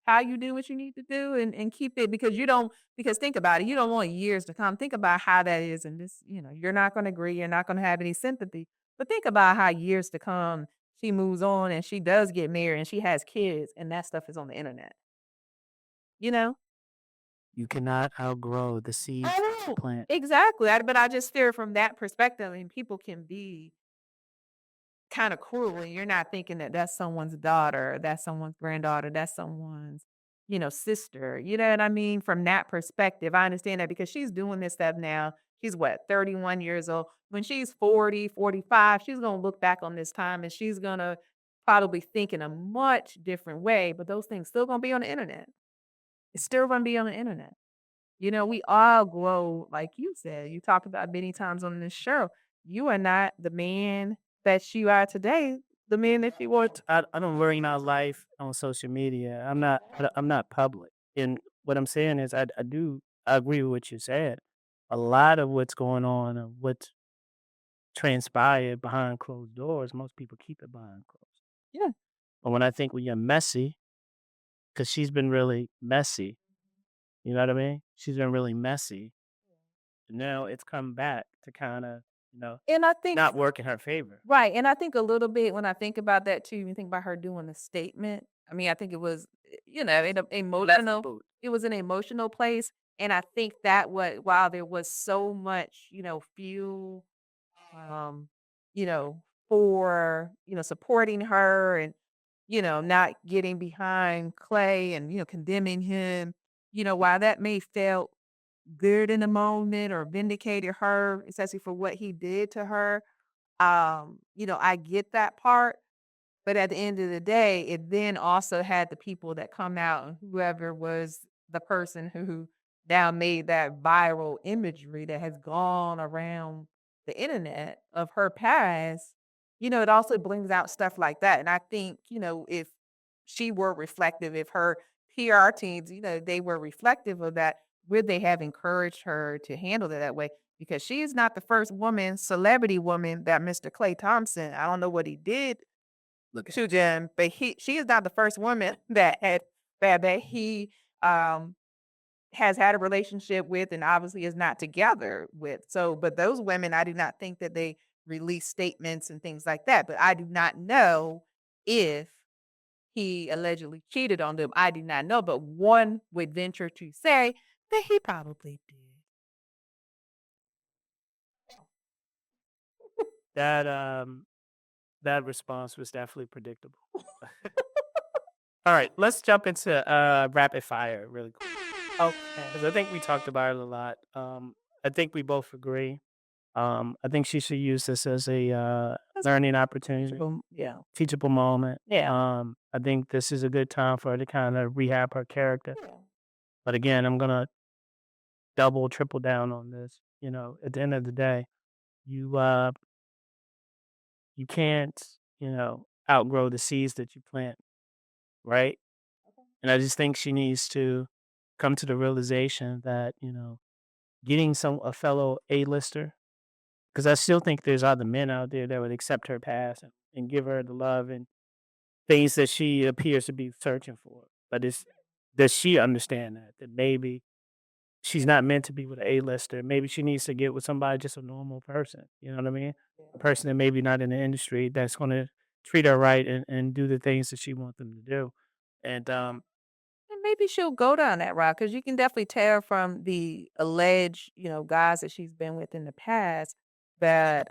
how you do what you need to do and keep it because think about it, you don't want years to come. Think about how that is. And this, you're not going to agree. You're not going to have any sympathy, but think about how years to come she moves on and she does get married and she has kids and that stuff is on the internet. You cannot outgrow the seeds that you plant. Exactly. But I just steer from that perspective. I mean, people can be kind of cruel and you're not thinking that that's someone's daughter, that's someone's granddaughter, that's someone's, sister. You know what I mean? From that perspective, I understand that because she's doing this stuff now. She's 31 years old. When she's 40, 45, she's going to look back on this time and she's going to probably think in a much different way, but those things still going to be on the internet. It's still going to be on the internet. We all grow, like you said, you talked about many times on this show. You are not the man that you are today, the man that you were. I don't worry my life on social media. I'm not public. And what I'm saying is I agree with what you said. A lot of what's going on and what's transpired behind closed doors, most people keep it behind closed. Yeah. But when you're messy, because she's been really messy, you know what I mean? She's been really messy. Now it's come back to kind of, And I think not work in her favor. right. And I think a little bit when I think about that too, you think about her doing a statement. I mean, I think it was, in a emotional. boot. It was an emotional place, and I think that while there was so much, fuel, um, you know, for supporting her and not getting behind Clay and condemning him, while that may felt good in the moment or vindicated her, especially for what he did to her. I get that part. But at the end of the day, it then also had the people that come out and whoever was the person who now made that viral imagery that has gone around the internet of her past, it also brings out stuff like that. And I think, if she were reflective, if her PR teams, they were reflective of that, would they have encouraged her to handle it that way? Because she is not the first woman, celebrity woman that Mr. Klay Thompson, I don't know what he did to Jim, but she is not the first woman that he um has had a relationship with and obviously is not together with. So, but those women, I do not think that they release statements and things like that. But I do not know if he allegedly cheated on them. I do not know, but one would venture to say that he probably did. That that response was definitely predictable. All right, let's jump into rapid fire really quick. Okay. Because I think we talked about it a lot. I think we both agree. I think she should use this as a learning opportunity, Yeah. teachable moment. Yeah. I think this is a good time for her to kind of rehab her character. Yeah. But again, I'm gonna double, triple down on this. At the end of the day, you you can't outgrow the seeds that you plant, right? And I just think she needs to come to the realization that getting a fellow A-lister, because I still think there's other men out there that would accept her past and give her the love and things that she appears to be searching for. But does she understand that maybe she's not meant to be with an A-lister? Maybe she needs to get with somebody, just a normal person. You know what I mean? A person that maybe not in the industry that's going to treat her right and do the things that she wants them to do. And And maybe she'll go down that route because you can definitely tell from the alleged, guys that she's been with in the past that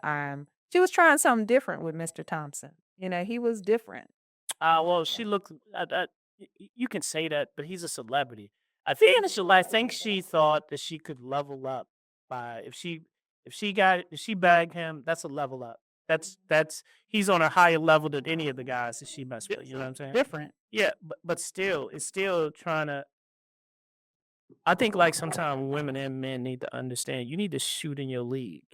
she was trying something different with Mr. Thompson. He was different. well, she looked. You can say that, but he's a celebrity. I think she thought that she could level up by if she bagged him. That's a level up. That's he's on a higher level than any of the guys that she messed with. You know what I'm saying? Different. Yeah, but still, it's still trying to. I think like sometimes women and men need to understand. You need to shoot in your league.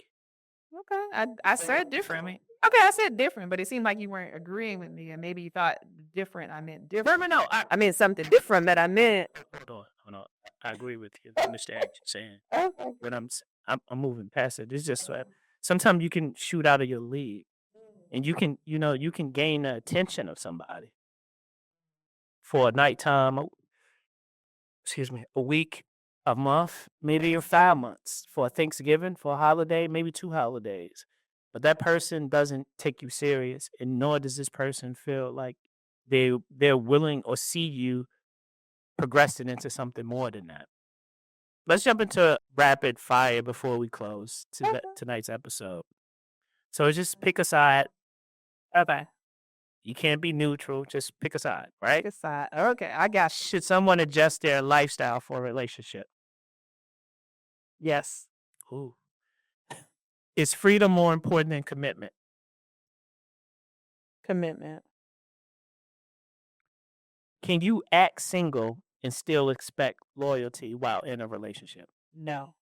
Okay. I said different. Okay, I said different, but it seemed like you weren't agreeing with me, and maybe you thought different. I meant different. No. I meant something different that I meant. Hold on. I agree with you. I understand what you're saying. Okay. But I'm moving past it. It's just sometimes you can shoot out of your league, and you can gain the attention of somebody for a nighttime. Excuse me, a week, a month, maybe or 5 months for Thanksgiving, for a holiday, maybe 2 holidays. But that person doesn't take you serious, and nor does this person feel like they're willing or see you progressing into something more than that. Let's jump into rapid fire before we close tonight's episode. So just pick a side. Okay. You can't be neutral. Just pick a side, right? Good side. Okay, I got you. Should someone adjust their lifestyle for a relationship? Yes. Ooh. Is freedom more important than commitment? Commitment. Can you act single and still expect loyalty while in a relationship? No.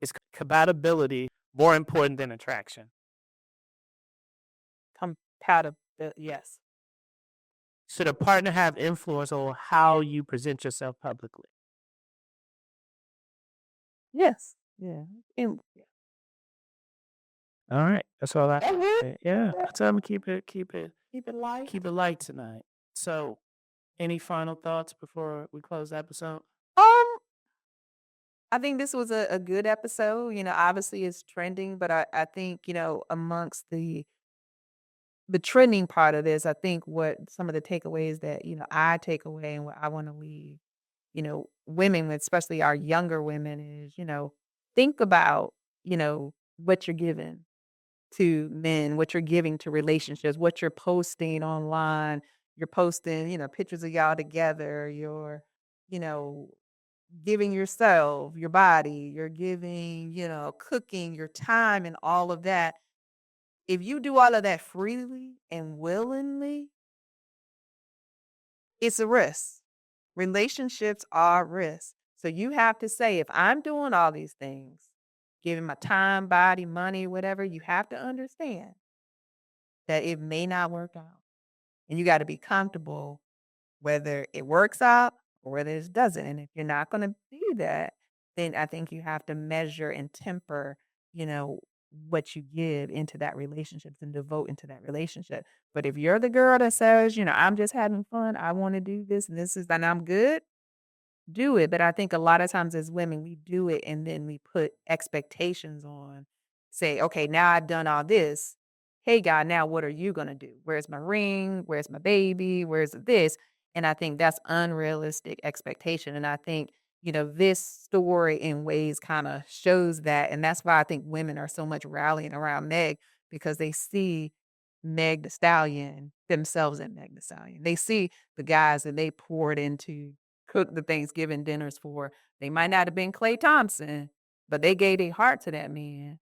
Is compatibility more important than attraction? Compatible. Yes. Should a partner have influence on how you present yourself publicly? Yes. Yeah. All right, that's all I. That's it? Say. Yeah, that's how I'm keep it Keep it light. light tonight. So, any final thoughts before we close the episode? I think this was a good episode. Obviously it's trending, but I think, amongst the trending part of this, I think what some of the takeaways that, I take away and what I want to leave, women, especially our younger women, is, think about, what you're giving to men, what you're giving to relationships, what you're posting online. You're posting, pictures of y'all together. You're, you know, giving yourself, your body, you're giving, cooking, your time and all of that. If you do all of that freely and willingly, it's a risk. Relationships are risks. So you have to say, if I'm doing all these things, giving my time, body, money, whatever, you have to understand that it may not work out. And you got to be comfortable whether it works out or whether it doesn't. And if you're not going to do that, then I think you have to measure and temper, you know, what you give into that relationship and devote into that relationship. But if you're the girl that says, I'm just having fun, I want to do this and I'm good, do it. But I think a lot of times as women, we do it and then we put expectations on, say, okay, now I've done all this. Hey, God, now what are you going to do? Where's my ring? Where's my baby? Where's this? And I think that's unrealistic expectation. And I think, this story in ways kind of shows that. And that's why I think women are so much rallying around Meg because they see Meg the Stallion themselves in Meg the Stallion. They see the guys that they poured into cook the Thanksgiving dinners for. They might not have been Klay Thompson, but they gave their heart to that man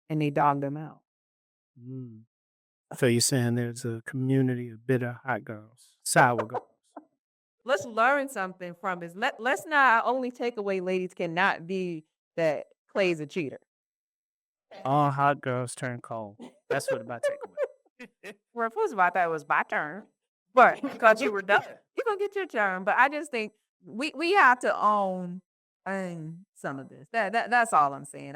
and they dogged him out. Mm. So you're saying there's a community of bitter hot girls, sour girls. Let's learn something from this. Let's not only take away ladies cannot be that Klay's a cheater. All hot girls turn cold. That's what about takeaway. Well, first of all, I thought it was my turn, but because you were done, you're gonna get your turn. But I just think we have to own some of this. That's all I'm saying.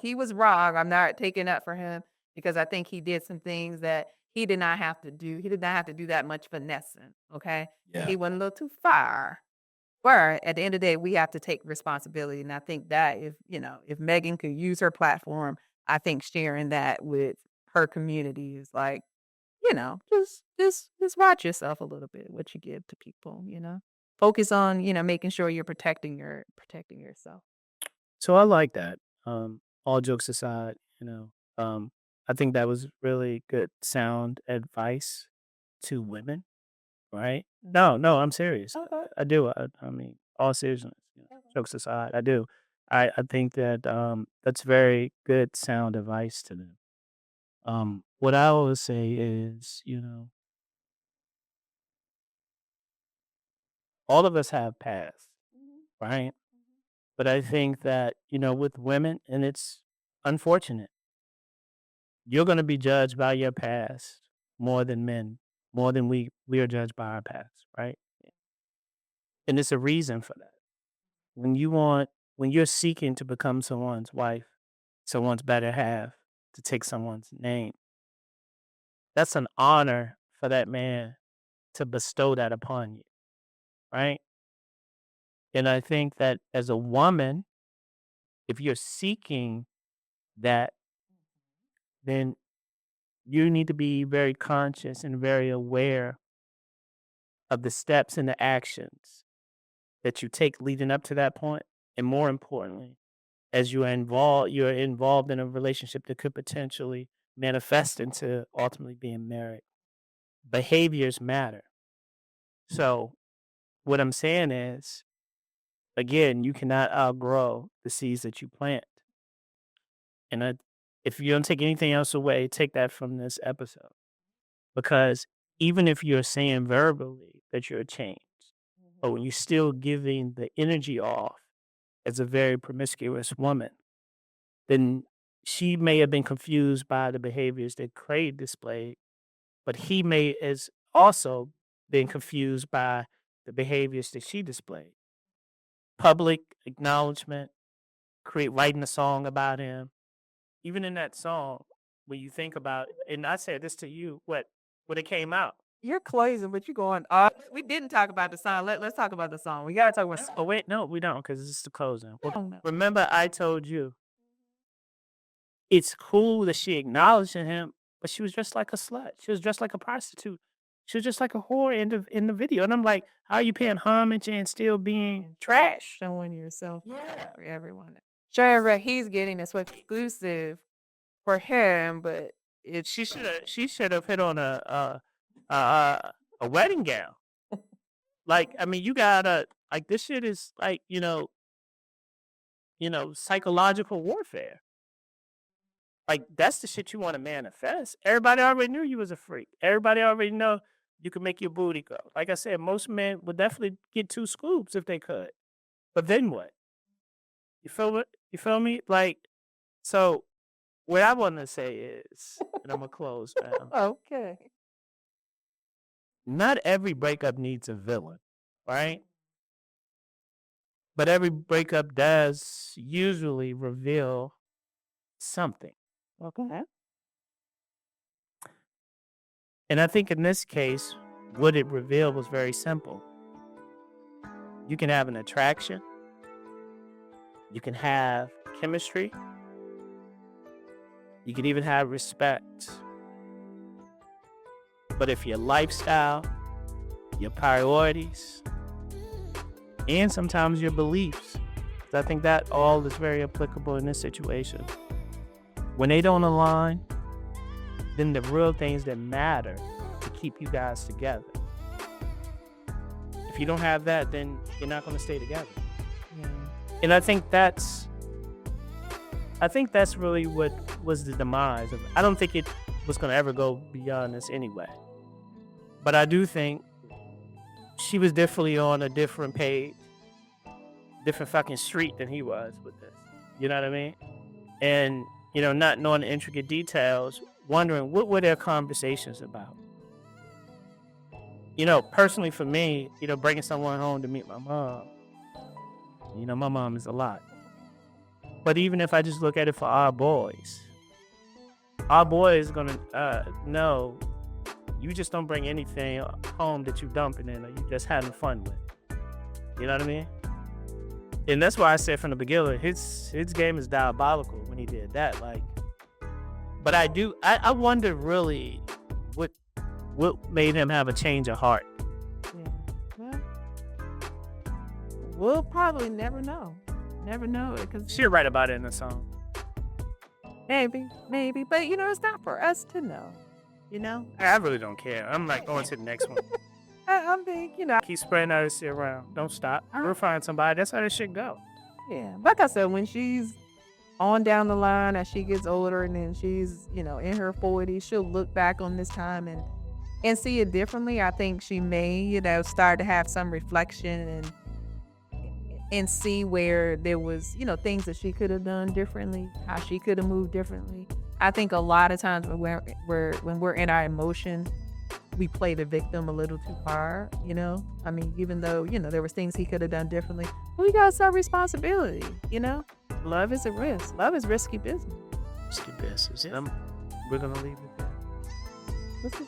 He was wrong. I'm not taking up for him because I think he did some things that he did not have to do. He did not have to do that much finessing. Okay, Yeah. he went a little too far. But at the end of the day, we have to take responsibility. And I think that if Megan could use her platform, I think sharing that with her community is like, just watch yourself a little bit, what you give to people, Focus on, making sure you're protecting yourself. So I like that. All jokes aside, I think that was really good sound advice to women, right? No, I'm serious. Okay. I do. I mean, all seriousness, jokes aside, I do. I think that that's very good sound advice to them. What I always say is, all of us have past, right? But I think that, with women, and it's unfortunate, you're going to be judged by your past more than men, more than we are judged by our past, right? And it's a reason for that. When you're seeking to become someone's wife, someone's better half, to take someone's name, that's an honor for that man to bestow that upon you, right? And I think that as a woman, if you're seeking that, then you need to be very conscious and very aware of the steps and the actions that you take leading up to that point, and more importantly, as you're involved in a relationship that could potentially manifest into ultimately being married. Behaviors matter. So what I'm saying is, again, you cannot outgrow the seeds that you plant. And if you don't take anything else away, take that from this episode. Because even if you're saying verbally that you're changed, but when you're still giving the energy off as a very promiscuous woman, then she may have been confused by the behaviors that Klay displayed, but he may has also been confused by the behaviors that she displayed. Public acknowledgement, writing a song about him. Even in that song, when you think about, and I said this to you, when it came out. You're closing, but you're going. We didn't talk about the song. Let's talk about the song. We gotta talk about. Oh wait, no, we don't, because it's the closing. Well, Oh, no. remember, I told you it's cool that she acknowledged him, but she was dressed like a slut. She was dressed like a prostitute. She was just like a whore in the video. And I'm like, how are you paying homage and still being trash? Showing yourself Yeah. for everyone. Sure, he's getting this exclusive for him, but She should have hit on a wedding gown. Like, I mean, you got Like this shit is like, psychological warfare. Like that's the shit you want to manifest. Everybody already knew you was a freak. Everybody already know you could make your booty go. Like I said, most men would definitely get 2 scoops if they could. But then what? You feel what? You feel me? Like, so what I want to say is, and I'm gonna close, man. Okay. Not every breakup needs a villain, right? But every breakup does usually reveal something. Okay. And I think in this case, what it revealed was very simple. You can have an attraction, you can have chemistry, you can even have respect. But if your lifestyle, your priorities, and sometimes your beliefs, 'cause I think that all is very applicable in this situation, when they don't align, then the real things that matter to keep you guys together. If you don't have that, then you're not going to stay together. Yeah. And I think that's really what was the demise of it. I don't think it was going to ever go beyond this anyway. But I do think she was definitely on a different page, different fucking street than he was with this. You know what I mean? And, not knowing the intricate details, wondering what were their conversations about. Personally for me, bringing someone home to meet my mom, my mom is a lot. But even if I just look at it for our boys gonna know you just don't bring anything home that you dumping in or you just having fun with. You know what I mean? And that's why I said from the beginning, his game is diabolical when he did that. Like, but I wonder really what made him have a change of heart. Yeah. Well, we'll probably never know. Never know it because She'll write about it in the song. maybe, but it's not for us to know. I really don't care. I'm like going to the next one. I'm big, Keep spreading that shit around. Don't stop. We'll find somebody. That's how this shit go. Yeah. Like I said, when she's on down the line as she gets older and then she's, in her 40s, she'll look back on this time and see it differently. I think she may, start to have some reflection and see where there was, things that she could have done differently, how she could have moved differently. I think a lot of times when we're in our emotion, we play the victim a little too hard, I mean, even though, there was things he could have done differently, we got some responsibility, Love is a risk. Love is risky business. Risky business. We're going to leave it there. This is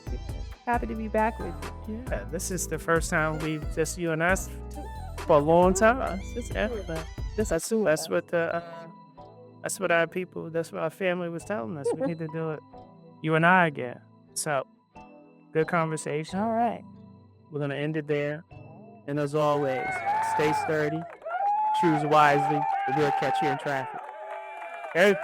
happy to be back with you. Yeah, this is the first time we've just you and us for a long time. That's what our people, that's what our family was telling us. We need to do it. You and I again. So, good conversation. All right. We're going to end it there. And as always, stay sturdy, choose wisely, and we'll catch you in traffic. Okay?